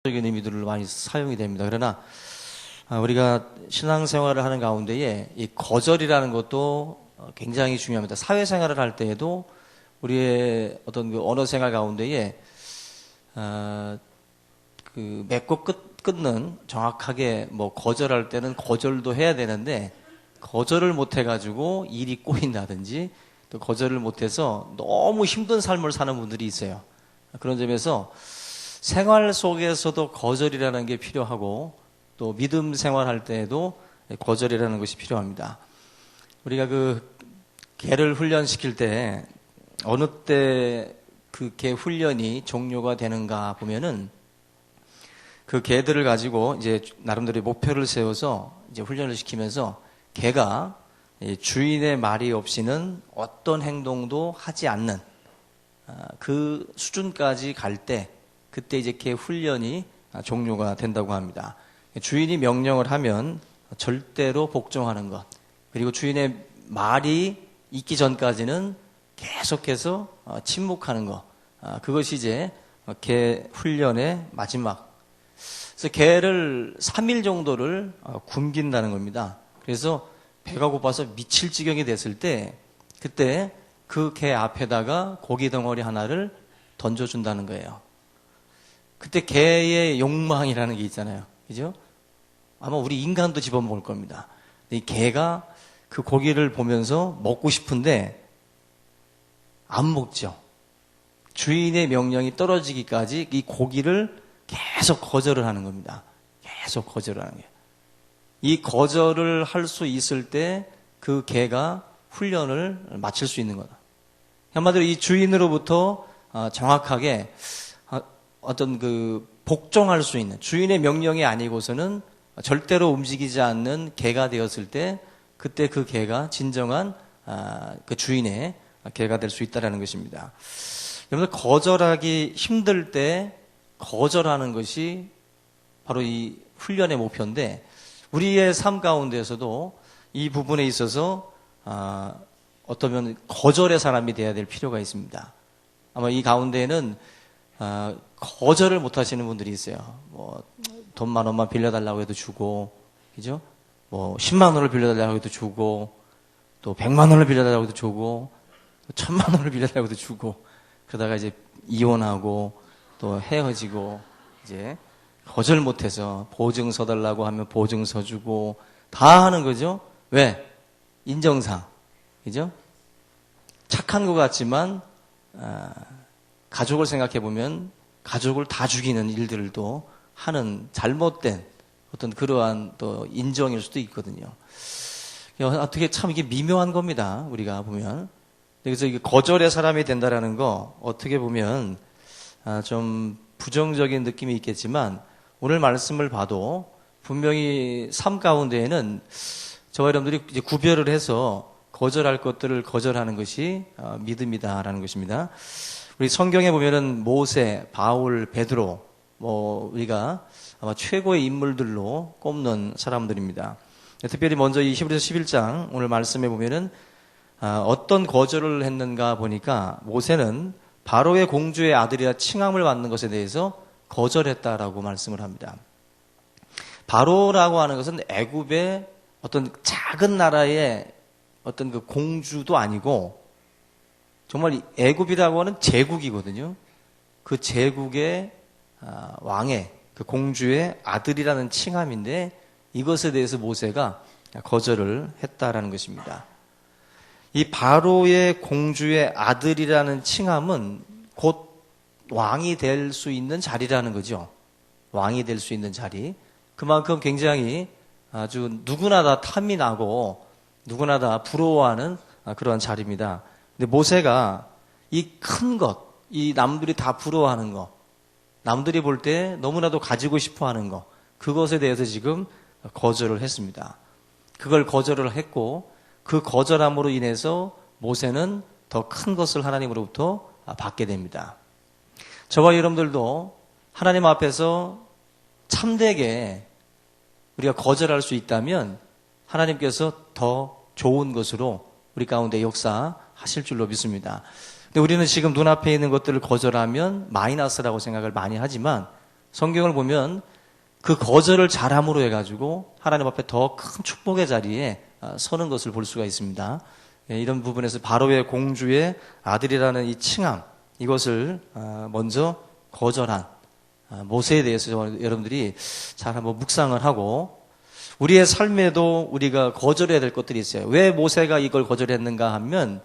적인 의미들로 많이 사용이 됩니다. 그러나 우리가 신앙생활을 하는 가운데에 이 거절이라는 것도 굉장히 중요합니다. 사회생활을 할 때에도 우리의 어떤 그 언어생활 가운데에 그 맺고 끊는 정확하게 뭐 거절할 때는 거절도 해야 되는데 거절을 못 해가지고 일이 꼬인다든지 또 거절을 못해서 너무 힘든 삶을 사는 분들이 있어요. 그런 점에서 생활 속에서도 거절이라는 게 필요하고 또 믿음 생활할 때에도 거절이라는 것이 필요합니다. 우리가 그 개를 훈련시킬 때 어느 때 그 개 훈련이 종료가 되는가 보면은 그 개들을 가지고 이제 나름대로 목표를 세워서 이제 훈련을 시키면서 개가 주인의 말이 없이는 어떤 행동도 하지 않는 그 수준까지 갈 때 그때 이제 개 훈련이 종료가 된다고 합니다. 주인이 명령을 하면 절대로 복종하는 것, 그리고 주인의 말이 있기 전까지는 계속해서 침묵하는 것, 그것이 이제 개 훈련의 마지막. 그래서 개를 3일 정도를 굶긴다는 겁니다. 그래서 배가 고파서 미칠 지경이 됐을 때 그때 그 개 앞에다가 고기 덩어리 하나를 던져준다는 거예요. 그때 개의 욕망이라는 게 있잖아요. 그죠? 아마 우리 인간도 집어먹을 겁니다. 이 개가 그 고기를 보면서 먹고 싶은데 안 먹죠. 주인의 명령이 떨어지기까지 이 고기를 계속 거절을 하는 겁니다. 계속 거절을 하는 거예요. 이 거절을 할 수 있을 때 그 개가 훈련을 마칠 수 있는 거다. 한마디로 이 주인으로부터 정확하게 어떤 그 복종할 수 있는, 주인의 명령이 아니고서는 절대로 움직이지 않는 개가 되었을 때 그때 그 개가 진정한 그 주인의 개가 될 수 있다는 것입니다. 여러분들 거절하기 힘들 때 거절하는 것이 바로 이 훈련의 목표인데 우리의 삶 가운데에서도 이 부분에 있어서 어떠면 거절의 사람이 되어야 될 필요가 있습니다. 아마 이 가운데에는 거절을 못 하시는 분들이 있어요. 뭐, 돈 10,000원만 빌려달라고 해도 주고, 그죠? 뭐, 10만 원을 빌려달라고 해도 주고, 또 100만 원을 빌려달라고 해도 주고, 또 1,000만 원을 빌려달라고 해도 주고, 그러다가 이제 이혼하고, 또 헤어지고, 이제 거절 못해서 보증서 달라고 하면 보증서 주고, 다 하는 거죠? 왜? 인정상. 그죠? 착한 것 같지만, 가족을 생각해 보면 가족을 다 죽이는 일들도 하는 잘못된 어떤 그러한 또 인정일 수도 있거든요. 어떻게 참 이게 미묘한 겁니다. 우리가 보면. 그래서 이게 거절의 사람이 된다라는 거 어떻게 보면 좀 부정적인 느낌이 있겠지만 오늘 말씀을 봐도 분명히 삶 가운데에는 저와 여러분들이 이제 구별을 해서 거절할 것들을 거절하는 것이 믿음이다라는 것입니다. 우리 성경에 보면은 모세, 바울, 베드로, 우리가 아마 최고의 인물들로 꼽는 사람들입니다. 특별히 먼저 이 히브리서 11장 오늘 말씀에 보면은 어떤 거절을 했는가 보니까 모세는 바로의 공주의 아들이라 칭함을 받는 것에 대해서 거절했다라고 말씀을 합니다. 바로라고 하는 것은 애굽의 어떤 작은 나라의 어떤 그 공주도 아니고 정말 애굽이라고 하는 제국이거든요. 그 제국의 왕의 그 공주의 아들이라는 칭함인데 이것에 대해서 모세가 거절을 했다라는 것입니다. 이 바로의 공주의 아들이라는 칭함은 곧 왕이 될 수 있는 자리라는 거죠. 왕이 될 수 있는 자리. 그만큼 굉장히 아주 누구나 다 탐이 나고 누구나 다 부러워하는 그러한 자리입니다. 근데 모세가 이 큰 것, 이 남들이 다 부러워하는 것, 남들이 볼 때 너무나도 가지고 싶어 하는 것, 그것에 대해서 지금 거절을 했습니다. 그걸 거절을 했고, 그 거절함으로 인해서 모세는 더 큰 것을 하나님으로부터 받게 됩니다. 저와 여러분들도 하나님 앞에서 참되게 우리가 거절할 수 있다면 하나님께서 더 좋은 것으로 우리 가운데 역사하실 줄로 믿습니다. 근데 우리는 지금 눈앞에 있는 것들을 거절하면 마이너스라고 생각을 많이 하지만 성경을 보면 그 거절을 잘함으로 해가지고 하나님 앞에 더 큰 축복의 자리에 서는 것을 볼 수가 있습니다. 이런 부분에서 바로의 공주의 아들이라는 이 칭함, 이것을 먼저 거절한 모세에 대해서 여러분들이 잘 한번 묵상을 하고, 우리의 삶에도 우리가 거절해야 될 것들이 있어요. 왜 모세가 이걸 거절했는가 하면,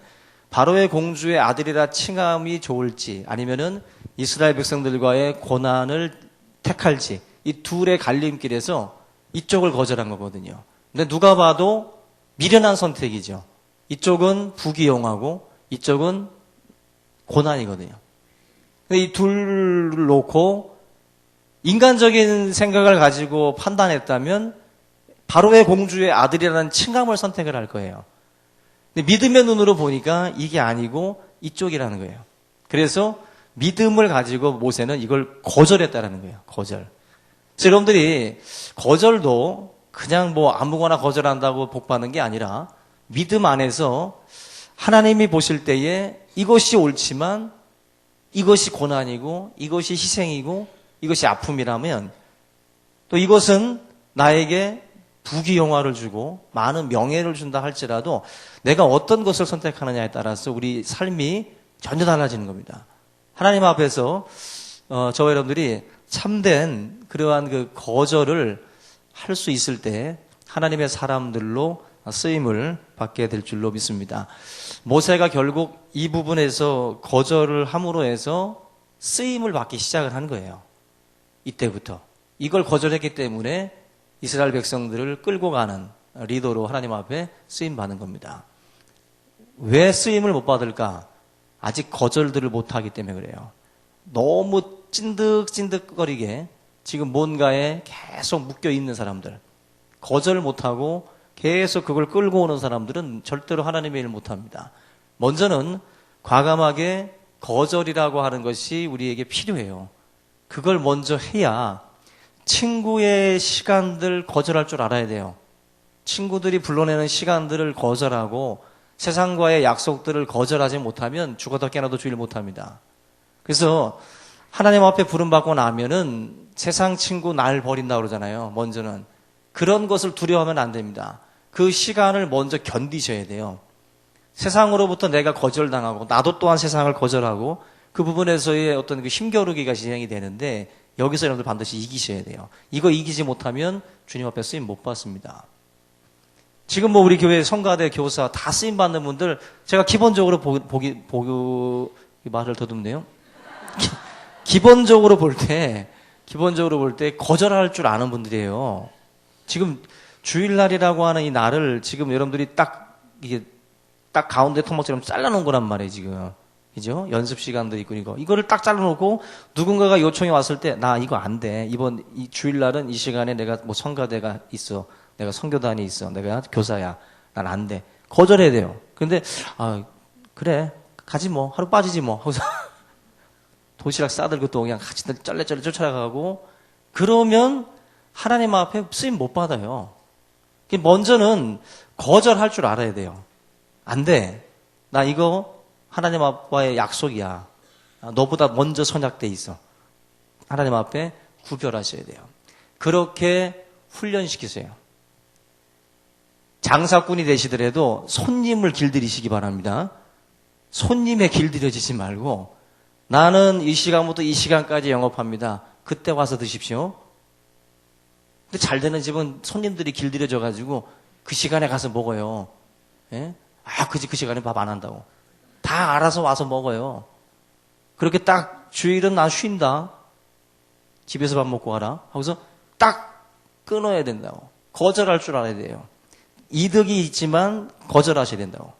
바로의 공주의 아들이라 칭함이 좋을지 아니면은 이스라엘 백성들과의 고난을 택할지, 이 둘의 갈림길에서 이쪽을 거절한 거거든요. 근데 누가 봐도 미련한 선택이죠. 이쪽은 부귀영화고 이쪽은 고난이거든요. 근데 이 둘을 놓고 인간적인 생각을 가지고 판단했다면 바로의 공주의 아들이라는 칭함을 선택을 할 거예요. 근데 믿음의 눈으로 보니까 이게 아니고 이쪽이라는 거예요. 그래서 믿음을 가지고 모세는 이걸 거절했다라는 거예요. 거절. 그래서 여러분들이 거절도 그냥 뭐 아무거나 거절한다고 복받는 게 아니라 믿음 안에서 하나님이 보실 때에 이것이 옳지만 이것이 고난이고 이것이 희생이고 이것이 아픔이라면, 또 이것은 나에게 부귀영화를 주고 많은 명예를 준다 할지라도 내가 어떤 것을 선택하느냐에 따라서 우리 삶이 전혀 달라지는 겁니다. 하나님 앞에서 저와 여러분들이 참된 그러한 그 거절을 할 수 있을 때 하나님의 사람들로 쓰임을 받게 될 줄로 믿습니다. 모세가 결국 이 부분에서 거절을 함으로 해서 쓰임을 받기 시작을 한 거예요. 이때부터. 이걸 거절했기 때문에 이스라엘 백성들을 끌고 가는 리더로 하나님 앞에 쓰임 받는 겁니다. 왜 쓰임을 못 받을까? 아직 거절들을 못 하기 때문에 그래요. 너무 찐득찐득거리게 지금 뭔가에 계속 묶여 있는 사람들, 거절을 못 하고 계속 그걸 끌고 오는 사람들은 절대로 하나님의 일을 못 합니다. 먼저는 과감하게 거절이라고 하는 것이 우리에게 필요해요. 그걸 먼저 해야 친구의 시간들 거절할 줄 알아야 돼요. 친구들이 불러내는 시간들을 거절하고 세상과의 약속들을 거절하지 못하면 죽어도 깨나도 주의를 못합니다. 그래서 하나님 앞에 부름받고 나면은 세상 친구 날 버린다고 그러잖아요. 먼저는. 그런 것을 두려워하면 안 됩니다. 그 시간을 먼저 견디셔야 돼요. 세상으로부터 내가 거절당하고 나도 또한 세상을 거절하고 그 부분에서의 어떤 그 힘겨루기가 진행이 되는데, 여기서 여러분들 반드시 이기셔야 돼요. 이거 이기지 못하면 주님 앞에 쓰임 못 받습니다. 지금 뭐 우리 교회 성가대 교사 다 쓰임 받는 분들, 제가 기본적으로 말을 더듬네요. 기본적으로 볼 때 거절할 줄 아는 분들이에요. 지금 주일날이라고 하는 이 날을 지금 여러분들이 딱 가운데 토막처럼 잘라놓은 거란 말이에요, 지금. 그죠? 연습 시간도 있고, 이거를 딱 잘라놓고 누군가가 요청이 왔을 때, 나 이거 안 돼. 이 주일날은 이 시간에 내가 뭐 성가대가 있어. 내가 선교단이 있어. 내가 교사야. 난 안 돼. 거절해야 돼요. 근데, 그래. 가지 뭐. 하루 빠지지 뭐. 하고서 도시락 싸들고 또 그냥 같이 쩔레쩔레 쫓아가고, 그러면 하나님 앞에 쓰임 못 받아요. 먼저는 거절할 줄 알아야 돼요. 안 돼. 나 이거 하나님 앞과의 약속이야. 너보다 먼저 선약돼 있어. 하나님 앞에 구별하셔야 돼요. 그렇게 훈련시키세요. 장사꾼이 되시더라도 손님을 길들이시기 바랍니다. 손님에 길들여지지 말고, 나는 이 시간부터 이 시간까지 영업합니다. 그때 와서 드십시오. 근데 잘 되는 집은 손님들이 길들여져가지고 그 시간에 가서 먹어요. 예? 그 시간에 밥 안 한다고. 다 알아서 와서 먹어요. 그렇게 딱 주일은 나 쉰다. 집에서 밥 먹고 가라. 하고서 딱 끊어야 된다고. 거절할 줄 알아야 돼요. 이득이 있지만 거절하셔야 된다고.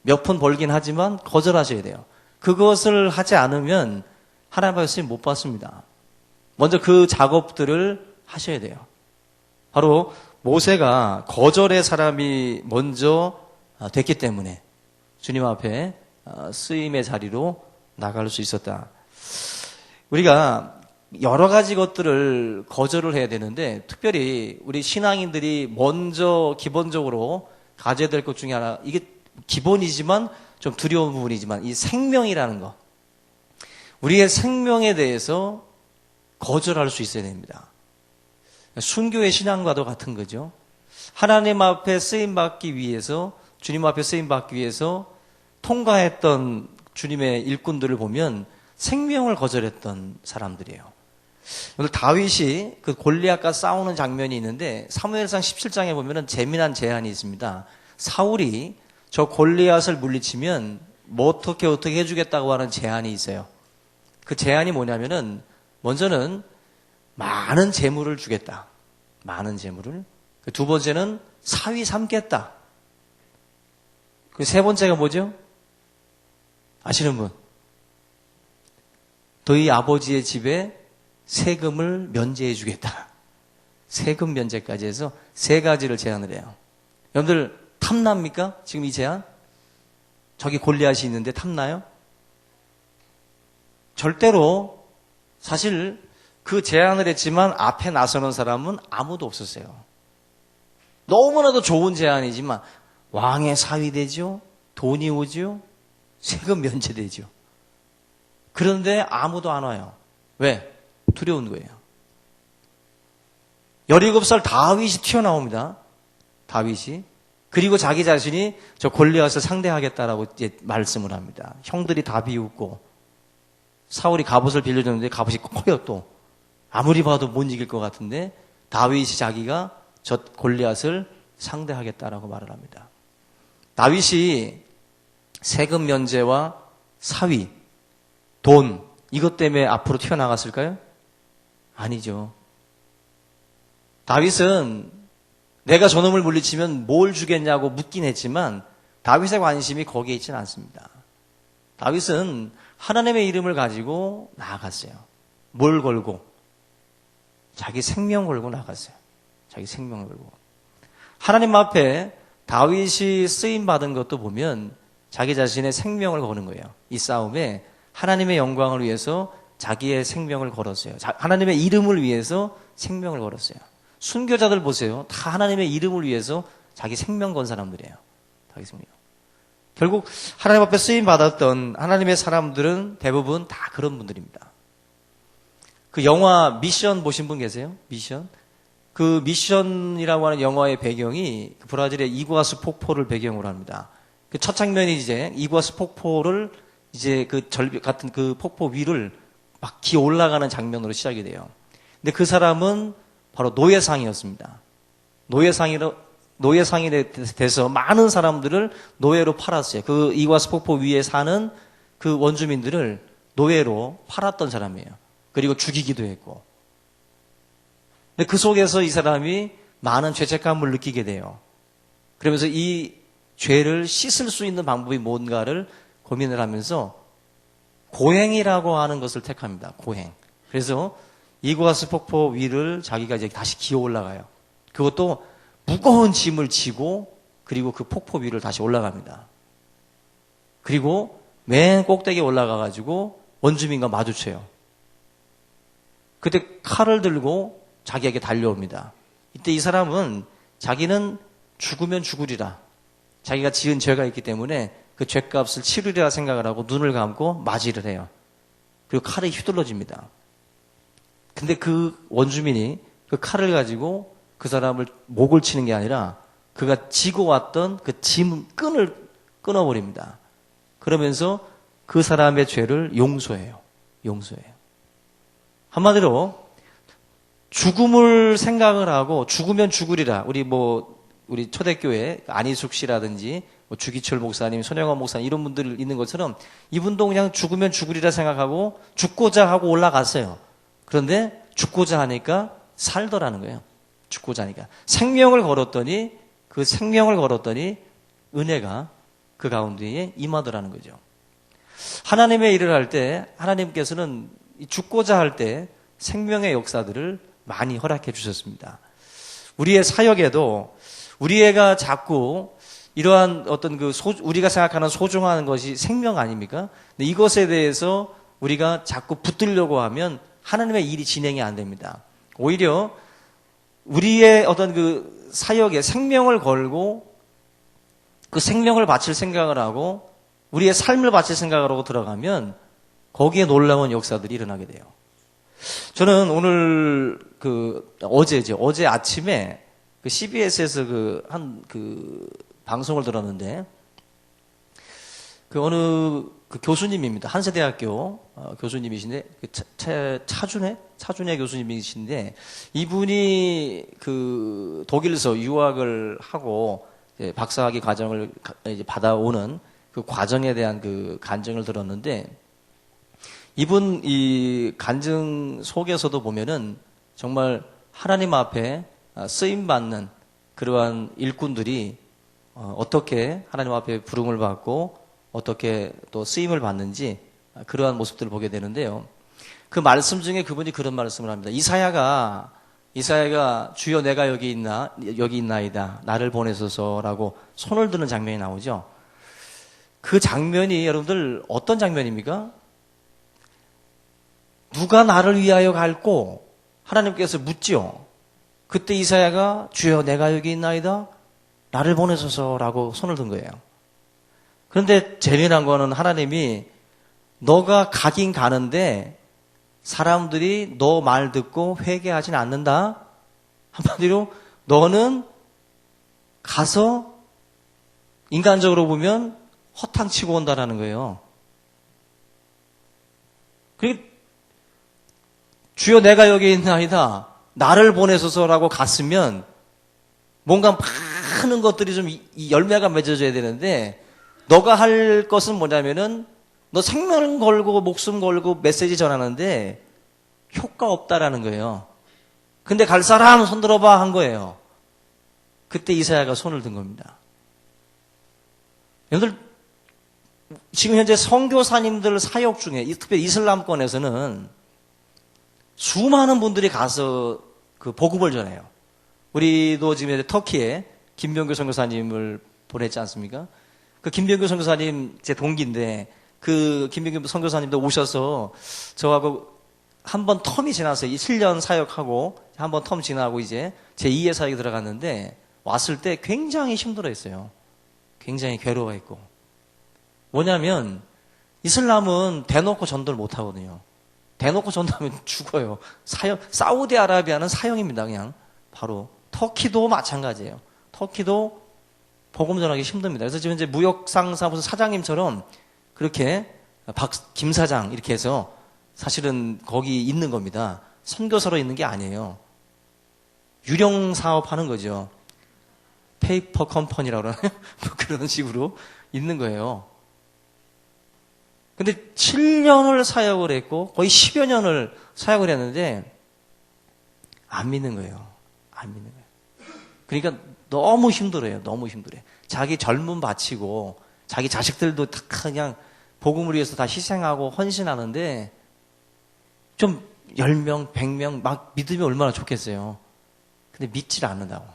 몇 푼 벌긴 하지만 거절하셔야 돼요. 그것을 하지 않으면 하나님 앞에 쓰임 못 받습니다. 먼저 그 작업들을 하셔야 돼요. 바로 모세가 거절의 사람이 먼저 됐기 때문에 주님 앞에 쓰임의 자리로 나갈 수 있었다. 우리가 여러 가지 것들을 거절을 해야 되는데, 특별히 우리 신앙인들이 먼저 기본적으로 가져야 될 것 중에 하나, 이게 기본이지만 좀 두려운 부분이지만, 이 생명이라는 거, 우리의 생명에 대해서 거절할 수 있어야 됩니다. 순교의 신앙과도 같은 거죠. 하나님 앞에 쓰임받기 위해서, 주님 앞에 쓰임받기 위해서 통과했던 주님의 일꾼들을 보면 생명을 거절했던 사람들이에요. 오늘 다윗이 그 골리앗과 싸우는 장면이 있는데 사무엘상 17장에 보면은 재미난 제안이 있습니다. 사울이 저 골리앗을 물리치면 뭐 어떻게 해주겠다고 하는 제안이 있어요. 그 제안이 뭐냐면은 먼저는 많은 재물을 주겠다. 많은 재물을. 두 번째는 사위 삼겠다. 그 세 번째가 뭐죠? 아시는 분? 너희 아버지의 집에 세금을 면제해 주겠다. 세금 면제까지 해서 세 가지를 제안을 해요. 여러분들 탐납니까? 지금 이 제안? 저기 골리앗이 있는데 탐나요? 절대로 사실 그 제안을 했지만 앞에 나서는 사람은 아무도 없었어요. 너무나도 좋은 제안이지만 왕의 사위 되죠? 돈이 오죠? 세금 면제되죠. 그런데 아무도 안 와요. 왜? 두려운 거예요. 17살 다윗이 튀어나옵니다. 다윗이. 그리고 자기 자신이 저 골리앗을 상대하겠다라고 이제 말씀을 합니다. 형들이 다 비웃고 사울이 갑옷을 빌려줬는데 갑옷이 커요 또. 아무리 봐도 못 이길 것 같은데 다윗이 자기가 저 골리앗을 상대하겠다라고 말을 합니다. 다윗이 세금 면제와 사위, 돈 이것 때문에 앞으로 튀어나갔을까요? 아니죠. 다윗은 내가 저놈을 물리치면 뭘 주겠냐고 묻긴 했지만 다윗의 관심이 거기에 있지는 않습니다. 다윗은 하나님의 이름을 가지고 나아갔어요. 뭘 걸고? 자기 생명 걸고 나아갔어요. 자기 생명을 걸고. 하나님 앞에 다윗이 쓰임받은 것도 보면 자기 자신의 생명을 거는 거예요. 이 싸움에 하나님의 영광을 위해서 자기의 생명을 걸었어요. 하나님의 이름을 위해서 생명을 걸었어요. 순교자들 보세요. 다 하나님의 이름을 위해서 자기 생명 건 사람들이에요. 자기 생명. 결국 하나님 앞에 쓰임 받았던 하나님의 사람들은 대부분 다 그런 분들입니다. 그 영화 미션 보신 분 계세요? 미션? 그 미션이라고 하는 영화의 배경이 브라질의 이구아수 폭포를 배경으로 합니다. 그 첫 장면이 이제 이구아수 폭포를 이제 그 절벽 같은 그 폭포 위를 막 기어 올라가는 장면으로 시작이 돼요. 근데 그 사람은 바로 노예상이었습니다. 노예상이 돼서 많은 사람들을 노예로 팔았어요. 그 이구아수 폭포 위에 사는 그 원주민들을 노예로 팔았던 사람이에요. 그리고 죽이기도 했고. 근데 그 속에서 이 사람이 많은 죄책감을 느끼게 돼요. 그러면서 이 죄를 씻을 수 있는 방법이 뭔가를 고민을 하면서 고행이라고 하는 것을 택합니다. 고행. 그래서 이구아수 폭포 위를 자기가 이제 다시 기어 올라가요. 그것도 무거운 짐을 지고 그리고 그 폭포 위를 다시 올라갑니다. 그리고 맨 꼭대기에 올라가가지고 원주민과 마주쳐요. 그때 칼을 들고 자기에게 달려옵니다. 이때 이 사람은 자기는 죽으면 죽으리라. 자기가 지은 죄가 있기 때문에 그 죄값을 치르리라 생각을 하고 눈을 감고 맞이를 해요. 그리고 칼이 휘둘러집니다. 근데 그 원주민이 그 칼을 가지고 그 사람을 목을 치는 게 아니라 그가 지고 왔던 그 끈을 끊어버립니다. 그러면서 그 사람의 죄를 용서해요. 한마디로 죽음을 생각을 하고 죽으면 죽으리라. 우리 초대교회 안희숙 씨라든지 주기철 목사님, 손영원 목사님 이런 분들 있는 것처럼 이분도 그냥 죽으면 죽으리라 생각하고 죽고자 하고 올라갔어요. 그런데 죽고자 하니까 살더라는 거예요. 죽고자 하니까. 생명을 걸었더니 은혜가 그 가운데에 임하더라는 거죠. 하나님의 일을 할 때 하나님께서는 죽고자 할 때 생명의 역사들을 많이 허락해 주셨습니다. 우리의 사역에도 우리가 자꾸 이러한 어떤 우리가 생각하는 소중한 것이 생명 아닙니까? 근데 이것에 대해서 우리가 자꾸 붙들려고 하면 하나님의 일이 진행이 안 됩니다. 오히려 우리의 어떤 그 사역에 생명을 걸고 그 생명을 바칠 생각을 하고 우리의 삶을 바칠 생각을 하고 들어가면 거기에 놀라운 역사들이 일어나게 돼요. 저는 오늘 어제 아침에 그 CBS에서 방송을 들었는데, 어느 교수님입니다. 한세대학교 교수님이신데, 차준혜 교수님이신데, 이분이 독일에서 유학을 하고 박사학위 과정을 이제 받아오는 그 과정에 대한 간증을 들었는데, 이분 이 간증 속에서도 보면은 정말 하나님 앞에 쓰임받는 그러한 일꾼들이 어떻게 하나님 앞에 부름을 받고 어떻게 또 쓰임을 받는지 그러한 모습들을 보게 되는데요. 그 말씀 중에 그분이 그런 말씀을 합니다. 이사야가 주여 내가 여기 있나이다. 나를 보내소서라고 손을 드는 장면이 나오죠. 그 장면이 여러분들 어떤 장면입니까? 누가 나를 위하여 갈고 하나님께서 묻지요. 그때 이사야가 주여 내가 여기 있나이다. 나를 보내소서라고 손을 든 거예요. 그런데 재미난 거는 하나님이 너가 가긴 가는데 사람들이 너 말 듣고 회개하진 않는다. 한마디로 너는 가서 인간적으로 보면 허탕치고 온다라는 거예요. 주여 내가 여기 있나이다. 나를 보내소서라고 갔으면 뭔가 많은 것들이 좀 이 열매가 맺어져야 되는데 너가 할 것은 뭐냐면은 너 생명 걸고 목숨 걸고 메시지 전하는데 효과 없다라는 거예요. 근데 갈 사람 손 들어봐 한 거예요. 그때 이사야가 손을 든 겁니다. 여러분들 지금 현재 선교사님들 사역 중에 특별히 이슬람권에서는 수많은 분들이 가서 복음을 전해요. 우리도 지금 터키에 김병규 선교사님을 보냈지 않습니까? 그 김병규 선교사님 제 동기인데 그 김병규 선교사님도 오셔서 저하고 한 번 텀이 지났어요. 7년 사역하고 한 번 텀 지나고 이제 제 2의 사역에 들어갔는데 왔을 때 굉장히 힘들어했어요. 굉장히 괴로워했고. 뭐냐면 이슬람은 대놓고 전도를 못 하거든요. 대놓고 전도하면 죽어요. 사우디아라비아는 사형입니다. 그냥 바로. 터키도 마찬가지예요. 터키도 복음 전하기 힘듭니다. 그래서 지금 이제 무역상사무소 사장님처럼 그렇게 김 사장 이렇게 해서 사실은 거기 있는 겁니다. 선교사로 있는 게 아니에요. 유령 사업 하는 거죠. 페이퍼 컴퍼니라고 그러나요? 뭐 그런 식으로 있는 거예요. 근데 7년을 사역을 했고 거의 10여 년을 사역을 했는데 안 믿는 거예요. 안 믿는 거예요. 그러니까 너무 힘들어요. 너무 힘들어요. 자기 젊음 바치고 자기 자식들도 다 그냥 복음을 위해서 다 희생하고 헌신하는데 좀 10명, 100명 막 믿으면 얼마나 좋겠어요. 근데 믿질 않는다고.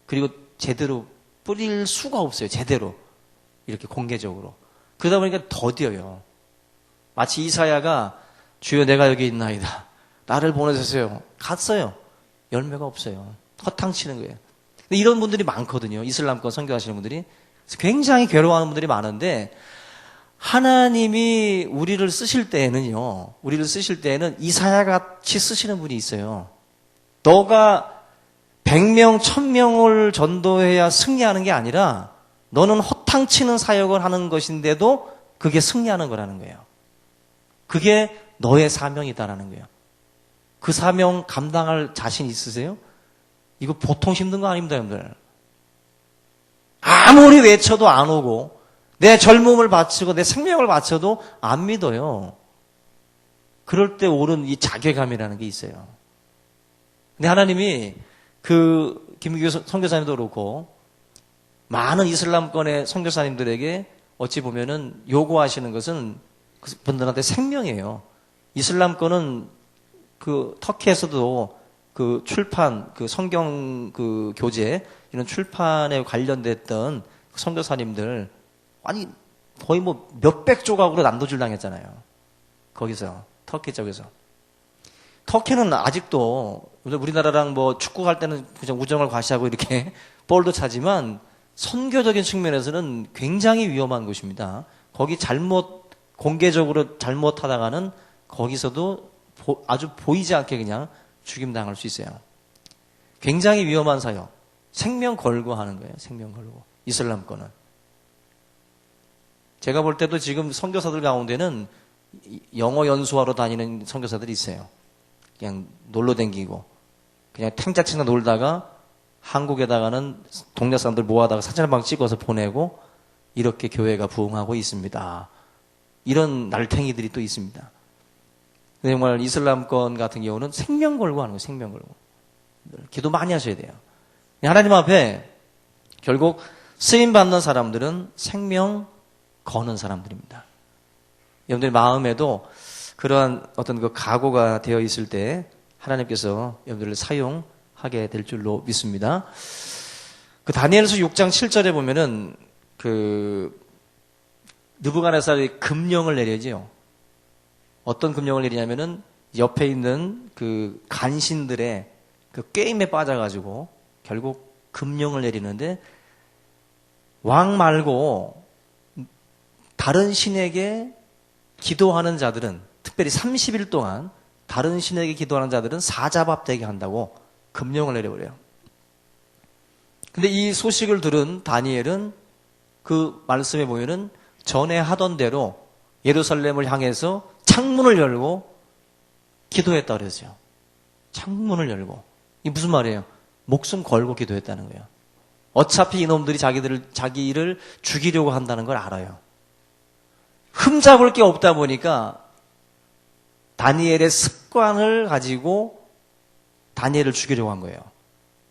그리고 제대로 뿌릴 수가 없어요. 제대로. 이렇게 공개적으로. 그러다 보니까 더뎌요. 마치 이사야가 주여 내가 여기 있나이다. 나를 보내주세요. 갔어요. 열매가 없어요. 허탕치는 거예요. 근데 이런 분들이 많거든요. 이슬람권 선교하시는 분들이. 굉장히 괴로워하는 분들이 많은데 하나님이 우리를 쓰실 때에는 이사야 같이 쓰시는 분이 있어요. 너가 100명, 1000명을 전도해야 승리하는 게 아니라 너는 허탕치는 사역을 하는 것인데도 그게 승리하는 거라는 거예요. 그게 너의 사명이다라는 거예요. 그 사명 감당할 자신 있으세요? 이거 보통 힘든 거 아닙니다, 여러분들. 아무리 외쳐도 안 오고 내 젊음을 바치고 내 생명을 바쳐도 안 믿어요. 그럴 때 오는 이 자괴감이라는 게 있어요. 근데 하나님이 김규 선교사님도 그렇고 많은 이슬람권의 선교사님들에게 어찌 보면은 요구하시는 것은 그분들한테 생명이에요. 이슬람권은 터키에서도 출판, 성경 교재, 이런 출판에 관련됐던 선교사님들, 아니, 거의 몇백 조각으로 난도질 당했잖아요. 거기서, 터키 쪽에서. 터키는 아직도, 우리나라랑 축구 갈 때는 그냥 우정을 과시하고 이렇게 볼도 차지만, 선교적인 측면에서는 굉장히 위험한 곳입니다. 거기 공개적으로 잘못하다가는 거기서도 아주 보이지 않게 그냥 죽임당할 수 있어요. 굉장히 위험한 사역. 생명 걸고 하는 거예요. 생명 걸고. 이슬람권은. 제가 볼 때도 지금 선교사들 가운데는 영어 연수하러 다니는 선교사들이 있어요. 그냥 놀러 댕기고 그냥 탱자치나 놀다가 한국에다가는 동네 사람들 모아다가 사진 한 방 찍어서 보내고 이렇게 교회가 부흥하고 있습니다. 이런 날탱이들이 또 있습니다. 정말 이슬람권 같은 경우는 생명 걸고 하는 거예요. 생명 걸고. 기도 많이 하셔야 돼요. 하나님 앞에 결국 쓰임받는 사람들은 생명 거는 사람들입니다. 여러분들 마음에도 그러한 어떤 그 각오가 되어 있을 때 하나님께서 여러분들을 사용하게 될 줄로 믿습니다. 그 다니엘서 6장 7절에 보면은 그 느부갓네살이 금령을 내리죠. 어떤 금령을 내리냐면은 옆에 있는 그 간신들의 그 게임에 빠져가지고 결국 금령을 내리는데 왕 말고 다른 신에게 기도하는 자들은 특별히 30일 동안 다른 신에게 기도하는 자들은 사자밥 되게 한다고 금령을 내려버려요. 근데 이 소식을 들은 다니엘은 그 말씀에 보면은 전에 하던 대로 예루살렘을 향해서 창문을 열고 기도했다 그랬어요. 창문을 열고. 이게 무슨 말이에요? 목숨 걸고 기도했다는 거예요. 어차피 이놈들이 자기를 죽이려고 한다는 걸 알아요. 흠잡을 게 없다 보니까 다니엘의 습관을 가지고 다니엘을 죽이려고 한 거예요.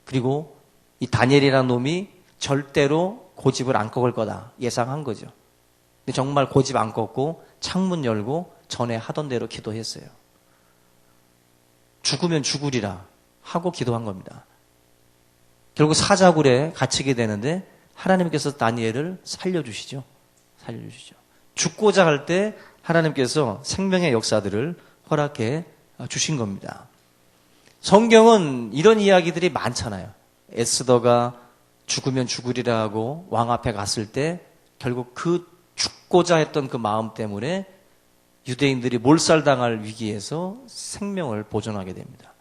그리고 이 다니엘이라는 놈이 절대로 고집을 안 꺾을 거다 예상한 거죠. 근데 정말 고집 안 꺾고 창문 열고 전에 하던 대로 기도했어요. 죽으면 죽으리라 하고 기도한 겁니다. 결국 사자굴에 갇히게 되는데 하나님께서 다니엘을 살려주시죠. 살려주시죠. 죽고자 할 때 하나님께서 생명의 역사들을 허락해 주신 겁니다. 성경은 이런 이야기들이 많잖아요. 에스더가 죽으면 죽으리라 하고 왕 앞에 갔을 때 결국 그 죽고자 했던 그 마음 때문에 유대인들이 몰살당할 위기에서 생명을 보존하게 됩니다.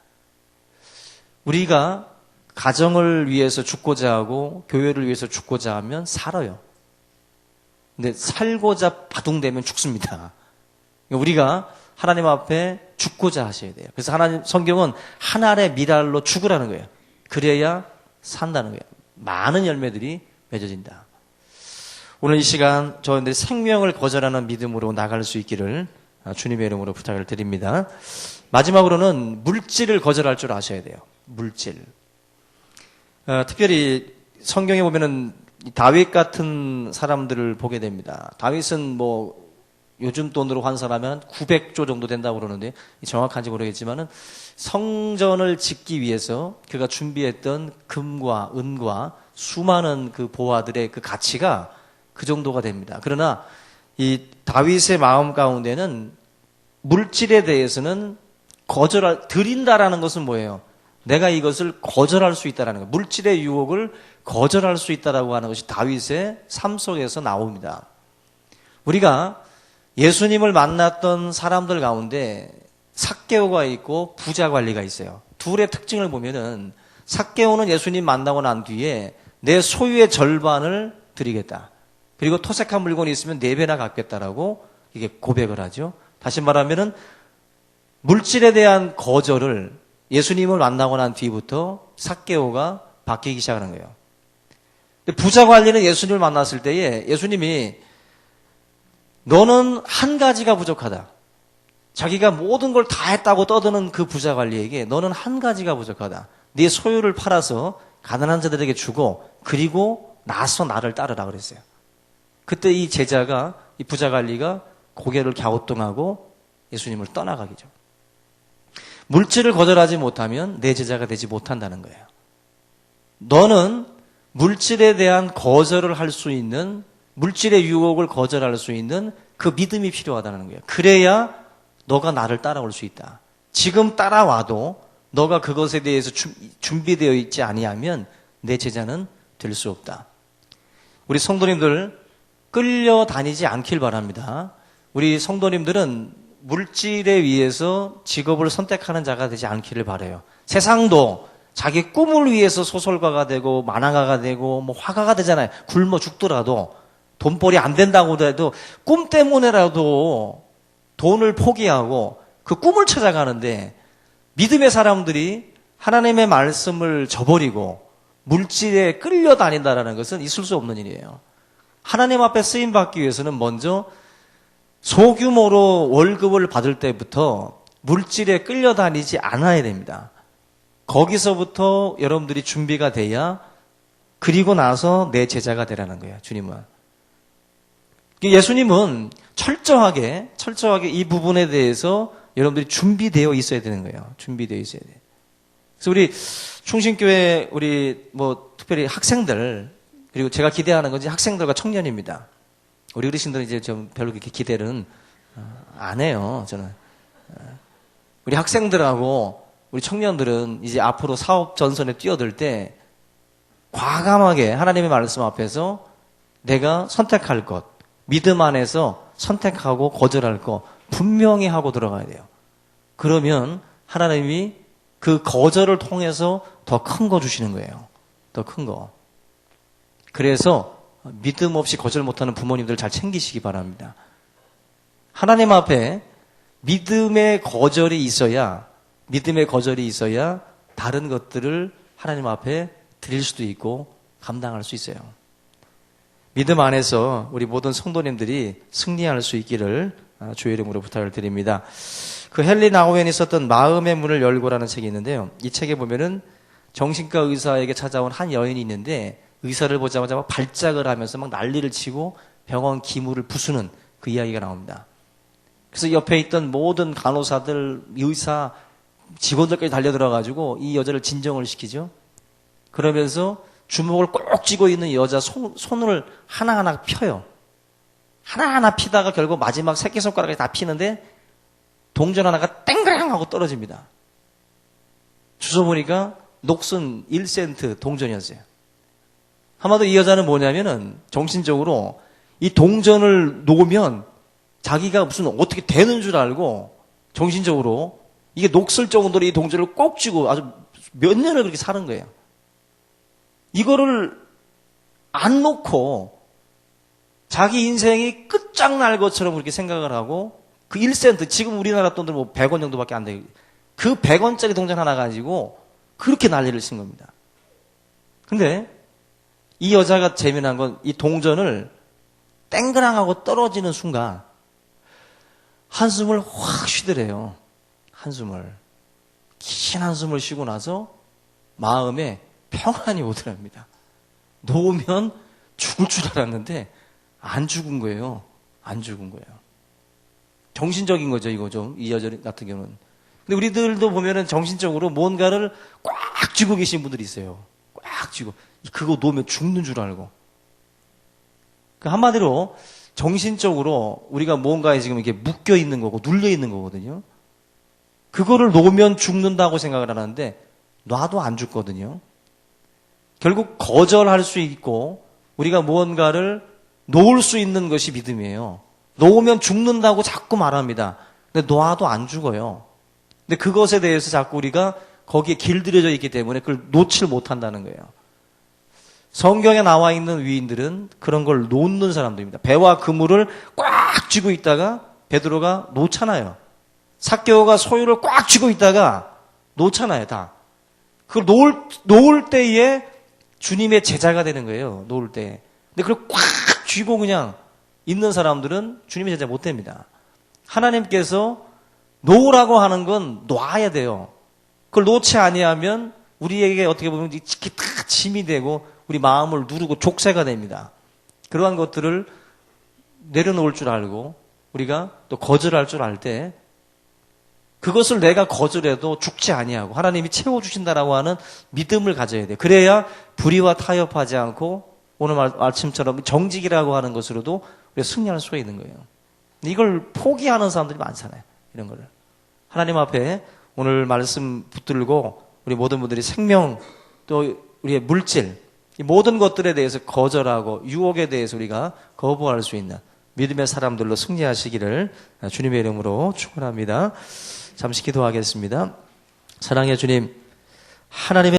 우리가 가정을 위해서 죽고자 하고 교회를 위해서 죽고자 하면 살아요. 근데 살고자 바둥대면 죽습니다. 우리가 하나님 앞에 죽고자 하셔야 돼요. 그래서 성경은 한 알의 밀알로 죽으라는 거예요. 그래야 산다는 거예요. 많은 열매들이 맺어진다. 오늘 이 시간 저희들 생명을 거절하는 믿음으로 나갈 수 있기를 주님의 이름으로 부탁을 드립니다. 마지막으로는 물질을 거절할 줄 아셔야 돼요. 물질. 특별히 성경에 보면은 다윗 같은 사람들을 보게 됩니다. 다윗은 뭐 요즘 돈으로 환산하면 900조 정도 된다고 그러는데 정확한지 모르겠지만은 성전을 짓기 위해서 그가 준비했던 금과 은과 수많은 그 보화들의 그 가치가 그 정도가 됩니다. 그러나 이 다윗의 마음 가운데는 물질에 대해서는 드린다라는 것은 뭐예요? 내가 이것을 거절할 수 있다라는 거예요. 물질의 유혹을 거절할 수 있다라고 하는 것이 다윗의 삶 속에서 나옵니다. 우리가 예수님을 만났던 사람들 가운데 삭개오가 있고 부자 관리가 있어요. 둘의 특징을 보면은 삭개오는 예수님 만나고 난 뒤에 내 소유의 절반을 드리겠다. 그리고 토색한 물건이 있으면 4배나 갚겠다라고 이게 고백을 하죠. 다시 말하면은 물질에 대한 거절을 예수님을 만나고 난 뒤부터 삭개오가 바뀌기 시작하는 거예요. 근데 부자 관리는 예수님을 만났을 때에 예수님이 너는 한 가지가 부족하다. 자기가 모든 걸 다 했다고 떠드는 그 부자 관리에게 너는 한 가지가 부족하다. 네 소유를 팔아서 가난한 자들에게 주고 그리고 나서 나를 따르라 그랬어요. 그때 이 제자가 이 부자 관리가 고개를 갸우뚱하고 예수님을 떠나가기죠. 물질을 거절하지 못하면 내 제자가 되지 못한다는 거예요. 너는 물질에 대한 거절을 할 수 있는 물질의 유혹을 거절할 수 있는 그 믿음이 필요하다는 거예요. 그래야 너가 나를 따라올 수 있다. 지금 따라와도 너가 그것에 대해서 준비되어 있지 아니하면 내 제자는 될 수 없다. 우리 성도님들 끌려다니지 않길 바랍니다. 우리 성도님들은 물질에 의해서 직업을 선택하는 자가 되지 않기를 바라요. 세상도 자기 꿈을 위해서 소설가가 되고 만화가가 되고 뭐 화가가 되잖아요. 굶어 죽더라도 돈벌이 안 된다고 해도 꿈 때문에라도 돈을 포기하고 그 꿈을 찾아가는데 믿음의 사람들이 하나님의 말씀을 저버리고 물질에 끌려다닌다는 것은 있을 수 없는 일이에요. 하나님 앞에 쓰임받기 위해서는 먼저 소규모로 월급을 받을 때부터 물질에 끌려다니지 않아야 됩니다. 거기서부터 여러분들이 준비가 돼야 그리고 나서 내 제자가 되라는 거예요. 주님은. 예수님은 철저하게 이 부분에 대해서 여러분들이 준비되어 있어야 되는 거예요. 준비되어 있어야 돼요. 그래서 우리 충신교회 우리 특별히 학생들 그리고 제가 기대하는 건 이제 학생들과 청년입니다. 우리 어르신들은 이제 좀 별로 그렇게 기대는 안 해요. 저는 우리 학생들하고 우리 청년들은 이제 앞으로 사업 전선에 뛰어들 때 과감하게 하나님의 말씀 앞에서 내가 선택할 것, 믿음 안에서 선택하고 거절할 것 분명히 하고 들어가야 돼요. 그러면 하나님이 그 거절을 통해서 더 큰 거 주시는 거예요. 더 큰 거. 그래서 믿음 없이 거절 못하는 부모님들 잘 챙기시기 바랍니다. 하나님 앞에 믿음의 거절이 있어야 다른 것들을 하나님 앞에 드릴 수도 있고 감당할 수 있어요. 믿음 안에서 우리 모든 성도님들이 승리할 수 있기를 주의 이름으로 부탁을 드립니다. 그 헨리 나우엔이 썼던 마음의 문을 열고라는 책이 있는데요. 이 책에 보면은 정신과 의사에게 찾아온 한 여인이 있는데 의사를 보자마자 막 발작을 하면서 막 난리를 치고 병원 기물을 부수는 그 이야기가 나옵니다. 그래서 옆에 있던 모든 간호사들, 의사, 직원들까지 달려들어가지고 이 여자를 진정을 시키죠. 그러면서 주먹을 꼭 쥐고 있는 여자 손을 하나하나 펴요. 하나하나 피다가 결국 마지막 새끼손가락까지 다 피는데 동전 하나가 땡그랑 하고 떨어집니다. 주워보니까 녹슨 1센트 동전이었어요. 한마디로 이 여자는 뭐냐면은 정신적으로 이 동전을 놓으면 자기가 무슨 어떻게 되는 줄 알고 정신적으로 이게 녹슬 정도로 이 동전을 꼭 쥐고 아주 몇 년을 그렇게 사는 거예요. 이거를 안 놓고 자기 인생이 끝장날 것처럼 그렇게 생각을 하고 그 1센트, 지금 우리나라 돈들 뭐 100원 정도밖에 안 돼요. 그 100원짜리 동전 하나 가지고 그렇게 난리를 친 겁니다. 근데 이 여자가 재미난 건 이 동전을 땡그랑하고 떨어지는 순간 한숨을 확 쉬더래요. 긴 한숨을 쉬고 나서 마음에 평안이 오더랍니다. 놓으면 죽을 줄 알았는데 안 죽은 거예요. 정신적인 거죠, 이거 좀. 이 여자 같은 경우는. 근데 우리들도 보면은 정신적으로 뭔가를 꽉 쥐고 계신 분들이 있어요. 꽉 쥐고. 그거 놓으면 죽는 줄 알고. 그 한마디로 정신적으로 우리가 뭔가에 지금 이렇게 묶여 있는 거고 눌려 있는 거거든요. 그거를 놓으면 죽는다고 생각을 하는데 놔도 안 죽거든요. 결국 거절할 수 있고 우리가 무언가를 놓을 수 있는 것이 믿음이에요. 놓으면 죽는다고 자꾸 말합니다. 근데 놔도 안 죽어요. 근데 그것에 대해서 자꾸 우리가 거기에 길들여져 있기 때문에 그걸 놓질 못한다는 거예요. 성경에 나와 있는 위인들은 그런 걸 놓는 사람들입니다. 배와 그물을 꽉 쥐고 있다가 베드로가 놓잖아요. 삭개오가 소유를 꽉 쥐고 있다가 놓잖아요, 다. 그걸 놓을 때에 주님의 제자가 되는 거예요, 놓을 때. 근데 그걸 꽉 쥐고 그냥 있는 사람들은 주님의 제자 못 됩니다. 하나님께서 놓으라고 하는 건 놔야 돼요. 그걸 놓지 아니하면 우리에게 어떻게 보면 이게 다 짐이 되고 우리 마음을 누르고 족쇄가 됩니다. 그러한 것들을 내려놓을 줄 알고 우리가 또 거절할 줄 알 때 그것을 내가 거절해도 죽지 아니하고 하나님이 채워주신다라고 하는 믿음을 가져야 돼요. 그래야 불의와 타협하지 않고 오늘 아침처럼 정직이라고 하는 것으로도 우리가 승리할 수가 있는 거예요. 이걸 포기하는 사람들이 많잖아요. 이런 거를. 하나님 앞에 오늘 말씀 붙들고 우리 모든 분들이 생명 또 우리의 물질 이 모든 것들에 대해서 거절하고 유혹에 대해서 우리가 거부할 수 있는 믿음의 사람들로 승리하시기를 주님의 이름으로 축원합니다. 잠시 기도하겠습니다. 사랑의 주님, 하나님의